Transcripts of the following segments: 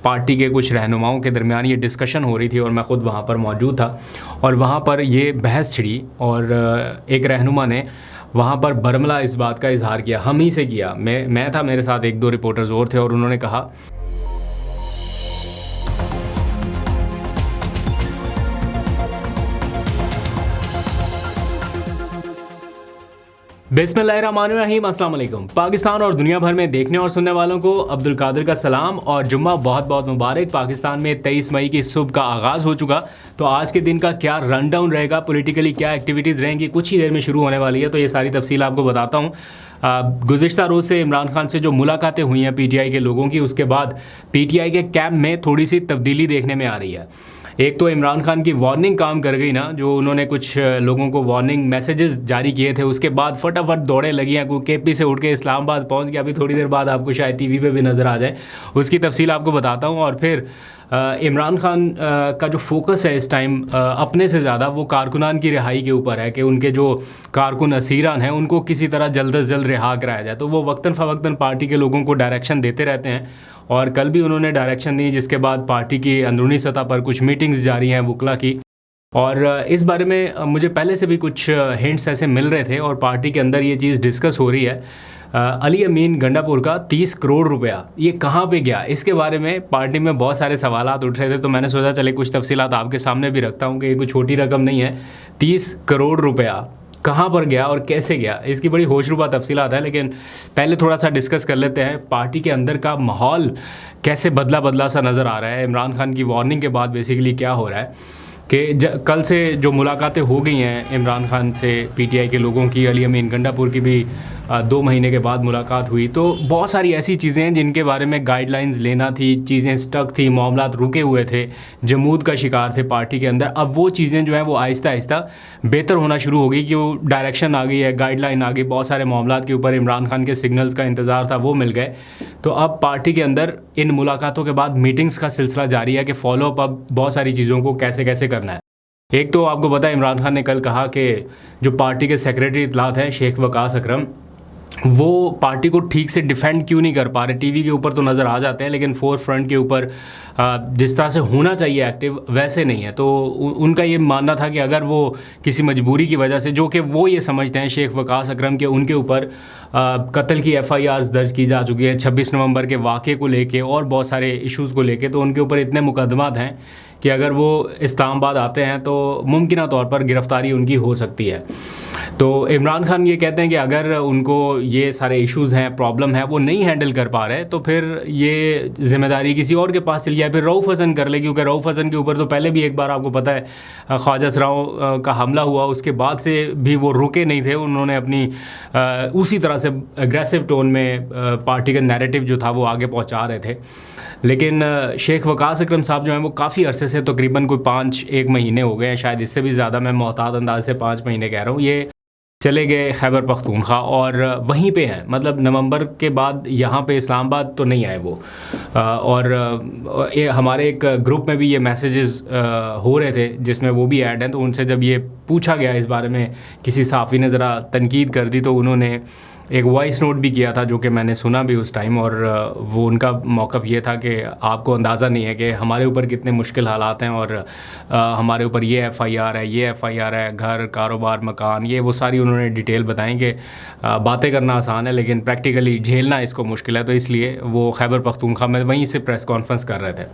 Party के कुछ रहनुमाओं के दरमियान ये डिस्कशन हो रही थी और मैं ख़ुद वहाँ पर मौजूद था और वहाँ पर ये बहस छिड़ी और एक रहनुमा ने वहाँ पर बरमला इस बात का इजहार किया, हम ही से किया, मैं था, मेरे साथ एक दो रिपोर्टर्स और थे और उन्होंने कहा बिस्मिल्लाहिर्रहमानिर्रहीम, अस्सलाम वालेकुम। पाकिस्तान और दुनिया भर में देखने और सुनने वालों को अब्दुल कादिर का सलाम और जुम्मा बहुत बहुत मुबारक। पाकिस्तान में 23 मई की सुबह का आगाज़ हो चुका, तो आज के दिन का क्या रन डाउन रहेगा, पॉलिटिकली क्या एक्टिविटीज़ रहेंगी, कुछ ही देर में शुरू होने वाली है, तो ये सारी तफसील आपको बताता हूँ। गुज़िश्ता रोज़ से इमरान खान से जो मुलाकातें हुई हैं पीटीआई के लोगों की, उसके बाद पीटीआई के कैंप में थोड़ी सी तब्दीली देखने में आ रही है। एक तो इमरान खान की वार्निंग काम कर गई ना, जो उन्होंने कुछ लोगों को वार्निंग मैसेजेस जारी किए थे, उसके बाद फटाफट दौड़े लगी हैं, कोई केपी से उठ के इस्लामाबाद पहुंच गया, अभी थोड़ी देर बाद आपको शायद टीवी पे भी नज़र आ जाए, उसकी तफसील आपको बताता हूं। और फिर इमरान खान का जो फोकस है इस टाइम अपने से ज़्यादा वो कारकुनान की रिहाई के ऊपर है कि उनके जो कारकुन असीरान हैं उनको किसी तरह जल्द अज जल्द रिहा कराया जाए। तो वो वक्तन फ़वक्तन पार्टी के लोगों को डायरेक्शन देते रहते हैं और कल भी उन्होंने डायरेक्शन दी, जिसके बाद पार्टी की अंदरूनी सतह पर कुछ मीटिंग्स जारी हैं वुकला की। और इस बारे में मुझे पहले से भी कुछ हिंट्स ऐसे मिल रहे थे और पार्टी के अंदर ये चीज़ डिस्कस हो रही है। अली अमीन गंडापुर का 30 करोड़ रुपया ये कहाँ पे गया, इसके बारे में पार्टी में बहुत सारे सवालात उठ रहे थे, तो मैंने सोचा चले कुछ तफसीलात आपके सामने भी रखता हूँ कि ये कोई छोटी रकम नहीं है। 30 करोड़ रुपया कहाँ पर गया और कैसे गया, इसकी बड़ी होशरुबा तफसीलात है, लेकिन पहले थोड़ा सा डिस्कस कर लेते हैं पार्टी के अंदर का माहौल कैसे बदला बदला सा नज़र आ रहा है। इमरान खान की वार्निंग के बाद बेसिकली क्या हो रहा है कि कल से जो मुलाकातें हो गई हैं इमरान खान से पीटीआई के लोगों की, अली अमीन गंडापुर की भी 2 महीने के बाद मुलाकात हुई, तो बहुत सारी ऐसी चीज़ें हैं जिनके बारे में गाइडलाइंस लेना थी, चीज़ें स्टक थी, मामलात रुके हुए थे, जमूद का शिकार थे पार्टी के अंदर। अब वो चीज़ें जो हैं वो आहिस्ता आहिस्ता बेहतर होना शुरू हो गई कि वो डायरेक्शन आ गई है, गाइडलाइन आ गई, बहुत सारे मामलात के ऊपर इमरान खान के सिग्नल्स का इंतज़ार था वो मिल गए। तो अब पार्टी के अंदर इन मुलाकातों के बाद मीटिंग्स का सिलसिला जारी है कि फॉलोअप अब बहुत सारी चीज़ों को कैसे कैसे करना है। एक तो आपको पता है इमरान खान ने कल कहा कि जो पार्टी के सेक्रेटरी इत्तलात हैं शेख वकास अकरम, वो पार्टी को ठीक से डिफेंड क्यों नहीं कर पा रहे। टीवी के ऊपर तो नज़र आ जाते हैं लेकिन फोर फ्रंट के ऊपर जिस तरह से होना चाहिए एक्टिव वैसे नहीं है। तो उनका ये मानना था कि अगर वो किसी मजबूरी की वजह से, जो कि वो ये समझते हैं शेख वकास अकरम के, उनके ऊपर कत्ल की FIRs दर्ज की जा चुकी है 26 नवंबर के वाक़े को लेके और बहुत सारे इश्यूज़ को लेके, तो उनके ऊपर इतने मुकदमात हैं कि अगर वो इस्लामाबाद आते हैं तो मुमकिन तौर पर गिरफ़्तारी उनकी हो सकती है। तो इमरान खान ये कहते हैं कि अगर उनको ये सारे इश्यूज़ हैं, प्रॉब्लम है, वो नहीं हैंडल कर पा रहे, तो फिर ये ज़िम्मेदारी किसी और के पास चली जाए, फिर रऊफ़ हसन कर ले, क्योंकि रऊफ़ हसन के ऊपर तो पहले भी एक बार आपको पता है ख्वाजा सराओं का हमला हुआ, उसके बाद से भी वो रुके नहीं थे, उन्होंने अपनी उसी तरह से एग्रेसिव टोन में पार्टी का नैरेटिव जो था वो आगे पहुँचा रहे थे। लेकिन शेख वकास अकरम साहब जो हैं वो काफ़ी अरसे से, तकरीबन कोई 5-1 महीने हो गए हैं, शायद इससे भी ज़्यादा, मैं मोहतात अंदाज से 5 महीने कह रहा हूँ, ये चले गए खैबर पख्तूनख्वा और वहीं पे हैं, मतलब नवंबर के बाद यहाँ पे इस्लामाबाद तो नहीं आए वो। और हमारे एक ग्रुप में भी ये मैसेजेस हो रहे थे जिसमें वो भी ऐड हैं, तो उनसे जब ये पूछा गया इस बारे में, किसी सहाफ़ी ने ज़रा तनकीद कर दी, तो उन्होंने एक वॉइस नोट भी किया था जो कि मैंने सुना भी उस टाइम, और वो उनका मौक़िफ़ ये था कि आपको अंदाज़ा नहीं है कि हमारे ऊपर कितने मुश्किल हालात हैं और हमारे ऊपर ये FIR है, ये FIR है, घर, कारोबार, मकान, ये वो सारी उन्होंने डिटेल बताई कि बातें करना आसान है लेकिन प्रैक्टिकली झेलना इसको मुश्किल है। तो इसलिए वो खैबर पख्तूनख्वा में वहीं से प्रेस कॉन्फ्रेंस कर रहे थे।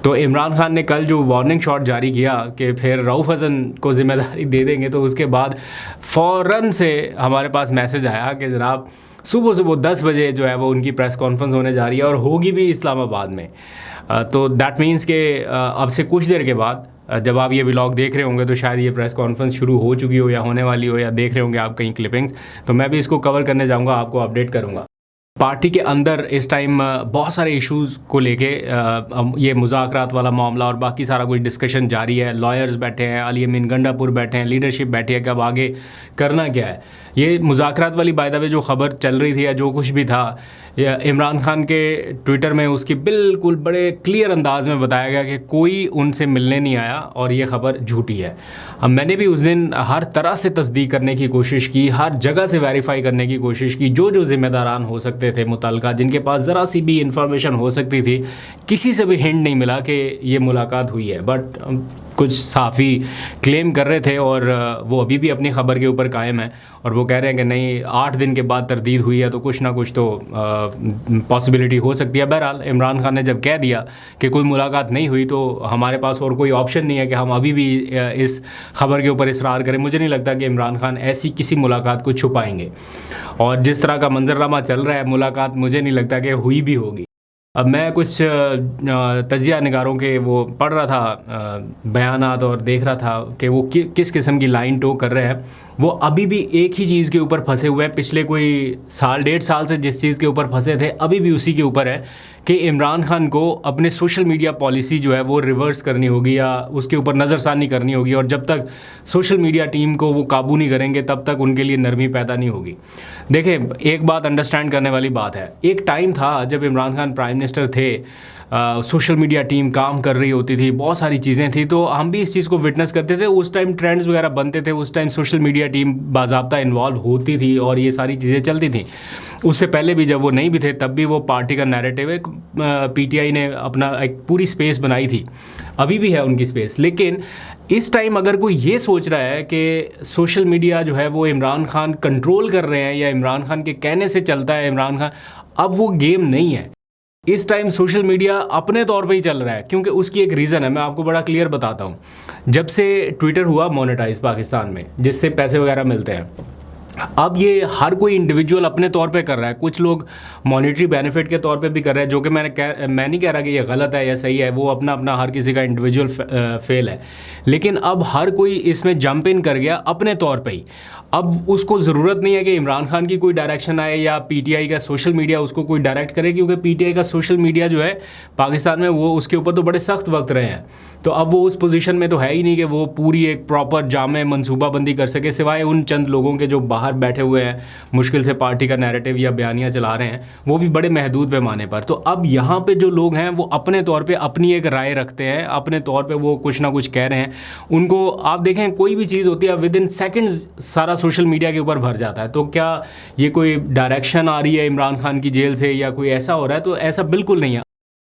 तो इमरान खान ने कल जो वार्निंग शॉट जारी किया कि फिर रऊफ़ हसन को ज़िम्मेदारी दे देंगे, तो उसके बाद फ़ौरन से हमारे पास मैसेज आया कि जनाब सुबह 10 बजे जो है वो उनकी प्रेस कॉन्फ्रेंस होने जा रही है और होगी भी इस्लामाबाद में। तो दैट मीन्स कि अब से कुछ देर के बाद जब आप ये व्लॉग देख रहे होंगे तो शायद ये प्रेस कॉन्फ्रेंस शुरू हो चुकी हो या होने वाली हो, या देख रहे होंगे आप कहीं क्लिपिंग्स, तो मैं भी इसको कवर करने जाऊँगा, आपको अपडेट करूँगा। पार्टी के अंदर इस टाइम बहुत सारे इश्यूज़ को लेके ये मुज़ाकरात वाला मामला और बाकी सारा कुछ डिस्कशन जारी है। लॉयर्स बैठे हैं, अली अमीन गंडापुर बैठे हैं, लीडरशिप बैठी है कि अब आगे करना क्या है। ये मुज़ाकरात वाली बाय द वे जो ख़बर चल रही थी या जो कुछ भी था, या इमरान खान के ट्विटर में उसकी बिल्कुल बड़े क्लियर अंदाज में बताया गया कि कोई उनसे मिलने नहीं आया और ये ख़बर झूठी है। अब मैंने भी उस दिन हर तरह से तस्दीक करने की कोशिश की, हर जगह से वेरीफाई करने की कोशिश की, जो ज़िम्मेदारान हो सकते थे मुतल्लिका, जिनके पास ज़रा सी भी इंफॉर्मेशन हो सकती थी, किसी से भी हिंट नहीं मिला कि ये मुलाकात हुई है। बट कुछ सहाफ़ी क्लेम कर रहे थे और वो अभी भी अपनी ख़बर के ऊपर कायम है और वो कह रहे हैं कि नहीं 8 दिन के बाद तरदीद हुई है तो कुछ ना कुछ तो पॉसिबिलिटी हो सकती है। बहरहाल इमरान खान ने जब कह दिया कि कोई मुलाकात नहीं हुई तो हमारे पास और कोई ऑप्शन नहीं है कि हम अभी भी इस ख़बर के ऊपर इसरार करें। मुझे नहीं लगता कि इमरान खान ऐसी किसी मुलाकात को छुपाएंगे और जिस तरह का मंजरनामा चल रहा है मुलाकात मुझे नहीं लगता कि हुई भी होगी। अब मैं कुछ तजिया निगारों के वो पढ़ रहा था बयानात और देख रहा था कि वो किस किस्म की लाइन टो कर रहे हैं। वो अभी भी एक ही चीज़ के ऊपर फंसे हुए हैं, पिछले कोई साल 1.5 साल से जिस चीज़ के ऊपर फंसे थे अभी भी उसी के ऊपर है कि इमरान खान को अपने सोशल मीडिया पॉलिसी जो है वो रिवर्स करनी होगी या उसके ऊपर नज़रसानी करनी होगी और जब तक सोशल मीडिया टीम को वो काबू नहीं करेंगे तब तक उनके लिए नरमी पैदा नहीं होगी। देखें, एक बात अंडरस्टैंड करने वाली बात है, एक टाइम था जब इमरान खान प्राइम मिनिस्टर थे, सोशल मीडिया टीम काम कर रही होती थी, बहुत सारी चीज़ें थी, तो हम भी इस चीज़ को विटनेस करते थे। उस टाइम ट्रेंड्स वगैरह बनते थे, उस टाइम सोशल मीडिया टीम बाज़ाब्ता इन्वॉल्व होती थी और ये सारी चीज़ें चलती थी। उससे पहले भी जब वो नहीं भी थे तब भी वो पार्टी का नैरेटिव है, पीटीआई ने अपना एक पूरी स्पेस बनाई थी, अभी भी है उनकी स्पेस। लेकिन इस टाइम अगर कोई ये सोच रहा है कि सोशल मीडिया जो है वो इमरान खान कंट्रोल कर रहे हैं या इमरान खान के कहने से चलता है इमरान खान, अब वो गेम नहीं है। इस टाइम सोशल मीडिया अपने तौर पे ही चल रहा है क्योंकि उसकी एक रीज़न है, मैं आपको बड़ा क्लियर बताता हूँ। जब से ट्विटर हुआ मोनेटाइज पाकिस्तान में, जिससे पैसे वगैरह मिलते हैं, अब ये हर कोई इंडिविजुअल अपने तौर पे कर रहा है। कुछ लोग मॉनेटरी बेनिफिट के तौर पे भी कर रहे हैं, जो कि मैं नहीं कह रहा कि ये गलत है या सही है, वो अपना अपना हर किसी का इंडिविजुअल फेल है। लेकिन अब हर कोई इसमें जंप इन कर गया अपने तौर पे ही। अब उसको ज़रूरत नहीं है कि इमरान खान की कोई डायरेक्शन आए या पीटीआई का सोशल मीडिया उसको कोई डायरेक्ट करे, क्योंकि पीटीआई का सोशल मीडिया जो है पाकिस्तान में वो उसके ऊपर तो बड़े सख्त वक्त रहे हैं। तो अब वो उस पोजीशन में तो है ही नहीं कि वो पूरी एक प्रॉपर जामे मनसूबाबंदी कर सके, सिवाय उन चंद लोगों के जो बाहर बैठे हुए हैं, मुश्किल से पार्टी का नैरेटिव या बयानियाँ चला रहे हैं, वो भी बड़े महदूद पैमाने पर। तो अब यहाँ पे जो लोग हैं वो अपने तौर पे अपनी एक राय रखते हैं, अपने तौर पे वो कुछ ना कुछ कह रहे हैं। उनको आप देखें, कोई भी चीज़ होती है विद इन सेकेंड्स सारा सोशल मीडिया के ऊपर भर जाता है। तो क्या ये कोई डायरेक्शन आ रही है इमरान खान की जेल से या कोई ऐसा हो रहा है? तो ऐसा बिल्कुल नहीं है।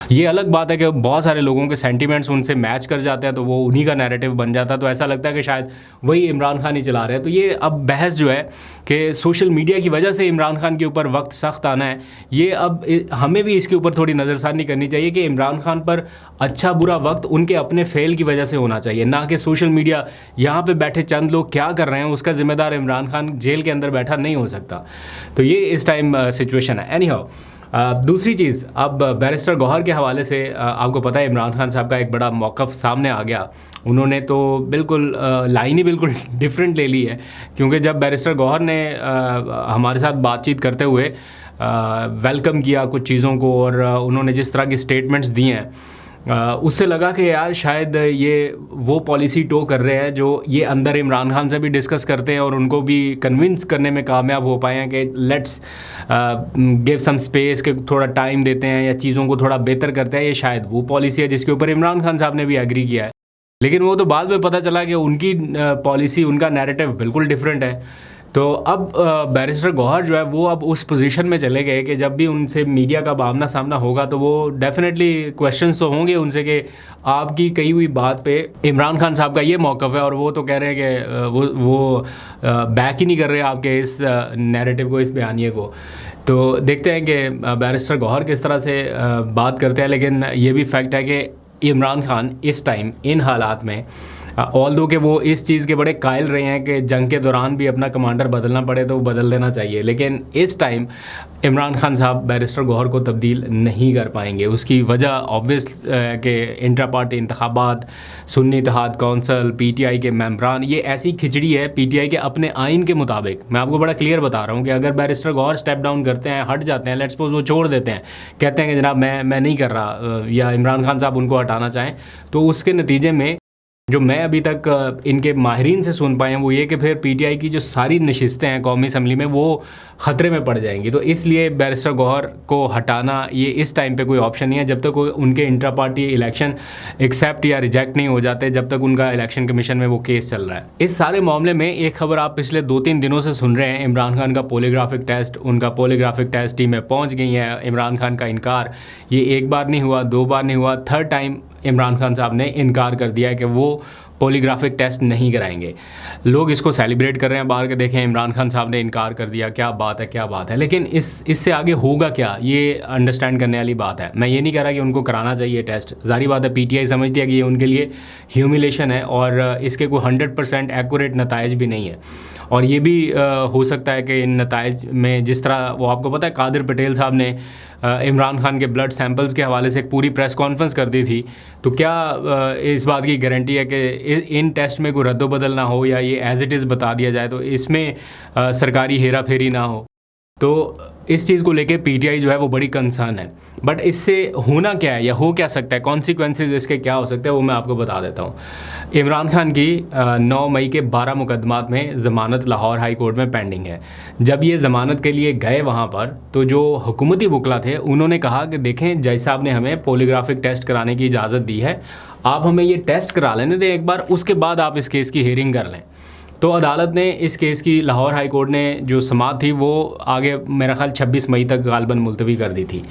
ये अलग बात है कि बहुत सारे लोगों के सेंटिमेंट्स उनसे मैच कर जाते हैं तो वो उन्हीं का नैरेटिव बन जाता है, तो ऐसा लगता है कि शायद वही इमरान खान ही चला रहे हैं। तो ये अब बहस जो है कि सोशल मीडिया की वजह से इमरान खान के ऊपर वक्त सख्त आना है, ये अब हमें भी इसके ऊपर थोड़ी नज़रसानी करनी चाहिए कि इमरान खान पर अच्छा बुरा वक्त उनके अपने फेल की वजह से होना चाहिए, ना कि सोशल मीडिया यहाँ पर बैठे चंद लोग क्या कर रहे हैं उसका ज़िम्मेदार इमरान खान जेल के अंदर बैठा नहीं हो सकता। तो ये इस टाइम सिचुएशन है। एनी हाउ, दूसरी चीज़, अब बैरिस्टर गौहर के हवाले से आपको पता है इमरान खान साहब का एक बड़ा मौक़िफ़ सामने आ गया। उन्होंने तो बिल्कुल लाइन ही बिल्कुल डिफरेंट ले ली है, क्योंकि जब बैरिस्टर गौहर ने हमारे साथ बातचीत करते हुए वेलकम किया कुछ चीज़ों को और उन्होंने जिस तरह की स्टेटमेंट्स दिए हैं, उससे लगा कि यार शायद ये वो पॉलिसी टो कर रहे हैं जो ये अंदर इमरान खान से भी डिस्कस करते हैं और उनको भी कन्विंस करने में कामयाब हो पाए हैं कि लेट्स गिव सम स्पेस, के थोड़ा टाइम देते हैं या चीज़ों को थोड़ा बेहतर करते हैं। ये शायद वो पॉलिसी है जिसके ऊपर इमरान खान साहब ने भी एग्री किया है, लेकिन वो तो बाद में पता चला कि उनकी पॉलिसी, उनका नैरेटिव बिल्कुल डिफरेंट है। तो अब बैरिस्टर गौहर जो है वो अब उस पोजीशन में चले गए कि जब भी उनसे मीडिया का आमना सामना होगा तो वो डेफिनेटली क्वेश्चंस तो होंगे उनसे कि आपकी कही हुई बात पे इमरान खान साहब का ये मौक़िफ़ है और वो तो कह रहे हैं कि वो बैक ही नहीं कर रहे आपके इस नैरेटिव को, इस बयानिए को। तो देखते हैं कि बैरिस्टर गौहर किस तरह से बात करते हैं। लेकिन ये भी फैक्ट है कि इमरान खान इस टाइम इन हालात में ऑल्दो कि वो इस चीज़ के बड़े कायल रहे हैं कि जंग के दौरान भी अपना कमांडर बदलना पड़े तो वो बदल देना चाहिए, लेकिन इस टाइम इमरान खान साहब बैरिस्टर गौहर को तब्दील नहीं कर पाएंगे। उसकी वजह ऑब्वियस कि इंट्रा पार्टी इंतखाबात, सुन्नी इत्तेहाद कौंसल, पीटीआई के मेंबरान, ये ऐसी खिचड़ी है पीटीआई के अपने आइन के मुताबिक। मैं आपको बड़ा क्लियर बता रहा हूँ कि अगर बैरिस्टर गौहर स्टेप डाउन करते हैं, हट जाते हैं, लेट्स सपोज वो छोड़ देते हैं, कहते हैं कि जनाब मैं नहीं कर रहा, या इमरान खान साहब उनको हटाना चाहें, तो उसके नतीजे में जो मैं अभी तक इनके माहिरीन से सुन पाया हूँ वो ये कि फिर पीटीआई की जो सारी नशिस्तें हैं कौमी असम्बली में वो ख़तरे में पड़ जाएंगी। तो इसलिए बैरिस्टर गौहर को हटाना ये इस टाइम पे कोई ऑप्शन नहीं है जब तक उनके इंट्रा पार्टी इलेक्शन एक्सेप्ट या रिजेक्ट नहीं हो जाते, जब तक उनका इलेक्शन कमीशन में वो केस चल रहा है। इस सारे मामले में एक खबर आप पिछले 2-3 दिनों से सुन रहे हैं, इमरान खान का पॉलीग्राफिक टेस्ट, उनका पॉलीग्राफिक टेस्ट टीम में पहुँच गई है। इमरान खान का इनकार ये एक बार नहीं हुआ, 2 बार नहीं हुआ, थर्ड टाइम इमरान खान साहब ने इनकार कर दिया है कि वो पॉलीग्राफिक टेस्ट नहीं कराएंगे। लोग इसको सेलिब्रेट कर रहे हैं बाहर के, देखें इमरान खान साहब ने इनकार कर दिया, क्या बात है क्या बात है। लेकिन इससे आगे होगा क्या, ये अंडरस्टैंड करने वाली बात है। मैं ये नहीं कह रहा कि उनको कराना चाहिए टेस्ट, जारी बात है पीटीआई समझती है कि ये उनके लिए ह्यूमिलेशन है और इसके कोई 100% एक्यूरेट नताइज भी नहीं है। और ये भी हो सकता है कि इन नताइज में, जिस तरह वो आपको पता है कादिर पटेल साहब ने इमरान खान के ब्लड सैंपल्स के हवाले से एक पूरी प्रेस कॉन्फ्रेंस कर दी थी, तो क्या इस बात की गारंटी है कि इन टेस्ट में कोई रद्दोबदल ना हो या ये एज़ इट इज़ बता दिया जाए, तो इसमें सरकारी हेरा फेरी ना हो। तो इस चीज़ को लेके पीटीआई जो है वो बड़ी कंसर्न है। बट इससे होना क्या है या हो क्या सकता है, कॉन्सिक्वेंसेज इसके क्या हो सकते हैं, वो मैं आपको बता देता हूँ। इमरान खान की 9 मई के 12 मुकदमात में ज़मानत लाहौर हाई कोर्ट में पेंडिंग है। जब ये ज़मानत के लिए गए वहाँ पर, तो जो हुकूमती वकला थे उन्होंने कहा कि देखें जज साहब ने हमें पॉलीग्राफिक टेस्ट कराने की इजाज़त दी है, आप हमें ये टेस्ट करा लेने दें एक बार, उसके बाद आप इस केस की हियरिंग कर लें। तो अदालत ने इस केस की, लाहौर हाई कोर्ट ने जो समाअत थी वो आगे मेरा ख्याल 26 मई तक गालबन मुलतवी कर दी थी।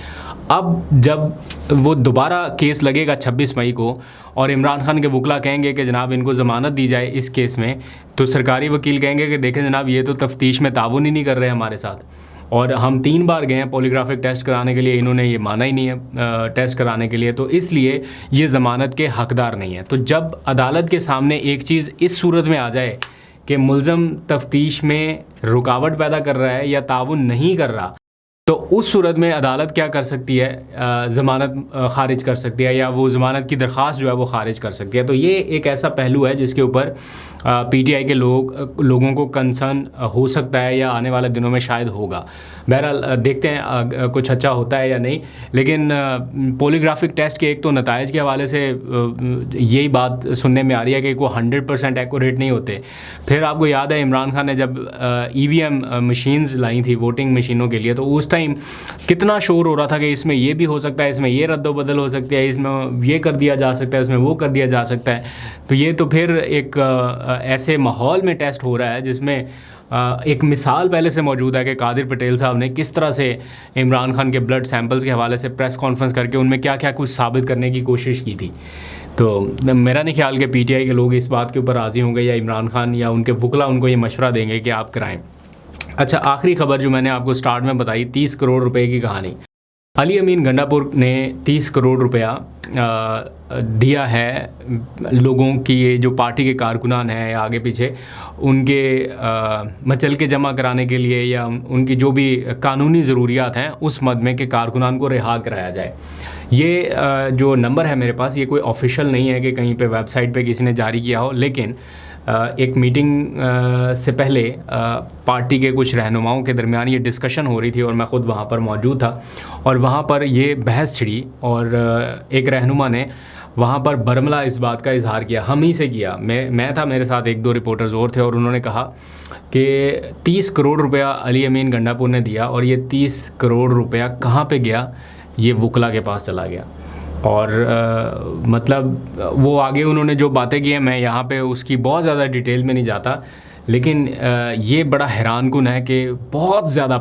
अब जब वो दोबारा केस लगेगा 26 मई को और इमरान खान के वकला कहेंगे कि जनाब इनको ज़मानत दी जाए इस केस में, तो सरकारी वकील कहेंगे कि देखें जनाब ये तो तफ्तीश में ताउन ही नहीं कर रहे हमारे साथ, और हम 3 बार गए हैं पॉलीग्राफिक टेस्ट कराने के लिए, इन्होंने ये माना ही नहीं है टेस्ट कराने के लिए, तो इसलिए ये ज़मानत के हकदार नहीं है। तो जब अदालत के सामने एक चीज़ इस सूरत में आ जाए कि मुल्ज़म तफ्तीश में रुकावट पैदा कर रहा है या ताउन नहीं कर रहा, तो उस सूरत में अदालत क्या कर सकती है, ज़मानत ख़ारिज कर सकती है या वो ज़मानत की दरख्वास्त जो है वो ख़ारिज कर सकती है। तो ये एक ऐसा पहलू है जिसके ऊपर पीटीआई के लोगों को कंसर्न हो सकता है या आने वाले दिनों में शायद होगा। बहरहाल देखते हैं कुछ अच्छा होता है या नहीं। लेकिन पॉलीग्राफिक टेस्ट के एक तो नताइज के हवाले से यही बात सुनने में आ रही है कि वो 100% एक्यूरेट नहीं होते। फिर आपको याद है इमरान खान ने जब ईवीएम मशीन्स लाई थी वोटिंग मशीनों के लिए, तो उस टाइम कितना शोर हो रहा था कि इसमें ये भी हो सकता है, इसमें ये रद्दोबदल हो सकती है, इसमें ये कर दिया जा सकता है, इसमें वो कर दिया जा सकता है। तो ये तो फिर एक ऐसे माहौल में टेस्ट हो रहा है जिसमें एक मिसाल पहले से मौजूद है कि कादिर पटेल साहब ने किस तरह से इमरान खान के ब्लड सैंपल्स के हवाले से प्रेस कॉन्फ्रेंस करके उनमें क्या क्या कुछ साबित करने की कोशिश की थी। तो मेरा नहीं ख्याल कि पीटीआई के लोग इस बात के ऊपर राज़ी होंगे या इमरान खान या उनके वकला उनको ये मशवरा देंगे कि आप कराएं। अच्छा, आखिरी खबर जो मैंने आपको स्टार्ट में बताई, 30 करोड़ रुपए की कहानी। अली अमीन गंडापुर ने 30 करोड़ रुपया दिया है लोगों की, ये जो पार्टी के कारकुनान हैं आगे पीछे, उनके मचल के जमा कराने के लिए या उनकी जो भी कानूनी ज़रूरियात हैं उस मद में कि कारकुनान को रिहा कराया जाए। ये जो नंबर है मेरे पास, ये कोई ऑफिशियल नहीं है कि कहीं पे वेबसाइट पे किसी ने जारी किया हो, लेकिन एक मीटिंग से पहले पार्टी के कुछ रहनुमाओं के दरमियान ये डिस्कशन हो रही थी और मैं ख़ुद वहाँ पर मौजूद था और वहाँ पर ये बहस छिड़ी और एक रहनुमा ने वहाँ पर बरमला इस बात का इजहार किया, हम ही से किया, मैं था, मेरे साथ 1-2 रिपोर्टर्स और थे, और उन्होंने कहा कि 30 करोड़ रुपया अली अमीन गंडापुर ने दिया और ये 30 करोड़ रुपया कहाँ पे गया, ये वकला के पास चला गया। और मतलब वो आगे उन्होंने जो बातें की हैं, मैं यहाँ पे उसकी बहुत ज़्यादा डिटेल में नहीं जाता, लेकिन ये बड़ा हैरानकुन है कि बहुत ज़्यादा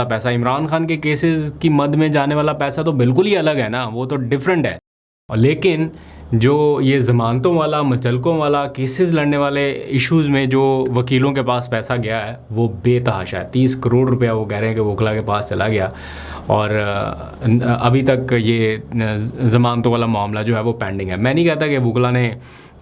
पैसा इमरान खान के केसेस की मद में जाने वाला पैसा तो बिल्कुल ही अलग है ना, वो तो डिफरेंट है। और लेकिन जो ये ज़मानतों वाला, मचलकों वाला, केसेस लड़ने वाले इश्यूज़ में जो वकीलों के पास पैसा गया है वो बेतहाशा है। 30 करोड़ रुपया वो कह रहे हैं कि वकला के पास चला गया और अभी तक ये ज़मानतों वाला मामला जो है वो पेंडिंग है। मैं नहीं कहता कि वकला ने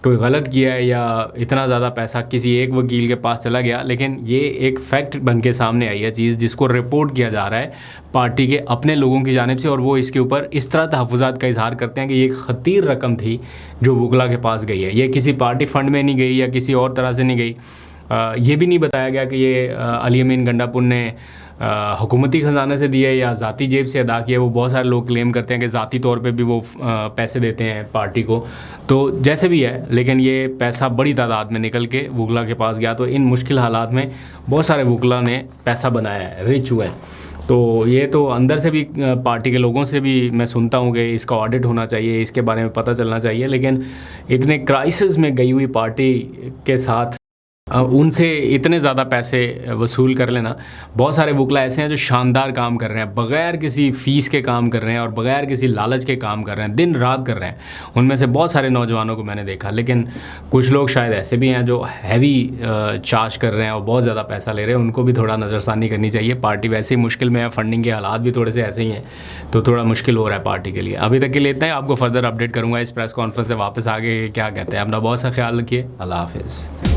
कोई गलत किया है या इतना ज़्यादा पैसा किसी एक वकील के पास चला गया, लेकिन ये एक फैक्ट बन के सामने आई है चीज़, जिसको रिपोर्ट किया जा रहा है पार्टी के अपने लोगों की जानिब से, और वो इसके ऊपर इस तरह तहफ़्फ़ुज़ात का इजहार करते हैं कि ये एक ख़तीर रकम थी जो वकला के पास गई है, ये किसी पार्टी फ़ंड में नहीं गई या किसी और तरह से नहीं गई। ये भी नहीं बताया गया कि ये अली अमीन गंडापुर ने हुकूमती ख़जाने से दिए या ज़ाती जेब से अदा किए, वो बहुत सारे लोग क्लेम करते हैं कि ज़ाती तौर पे भी वो पैसे देते हैं पार्टी को। तो जैसे भी है, लेकिन ये पैसा बड़ी तादाद में निकल के वकला के पास गया। तो इन मुश्किल हालात में बहुत सारे वकला ने पैसा बनाया है, रिच हुए हैं। तो ये तो अंदर से भी पार्टी के लोगों से भी मैं सुनता हूँ कि इसका ऑडिट होना चाहिए, इसके बारे में पता चलना चाहिए। लेकिन इतने क्राइसिस में गई हुई पार्टी के साथ उनसे इतने ज़्यादा पैसे वसूल कर लेना, बहुत सारे वकला ऐसे हैं जो शानदार काम कर रहे हैं, बग़ैर किसी फ़ीस के काम कर रहे हैं और बग़ैर किसी लालच के काम कर रहे हैं, दिन रात कर रहे हैं। उनमें से बहुत सारे नौजवानों को मैंने देखा। लेकिन कुछ लोग शायद ऐसे भी हैं जो हैवी चार्ज कर रहे हैं और बहुत ज़्यादा पैसा ले रहे हैं, उनको भी थोड़ा नज़रसानी करनी चाहिए। पार्टी वैसे ही मुश्किल में है, फंडिंग के हालात भी थोड़े से ऐसे ही हैं, तो थोड़ा मुश्किल हो रहा है पार्टी के लिए। अभी तक के लिए इतना ही, आपको फर्दर अपडेट करूँगा इस प्रेस कॉन्फ्रेंस से वापस आगे क्या कहते हैं। अपना बहुत सा ख्याल रखिए। अल्लाह हाफ़िज़।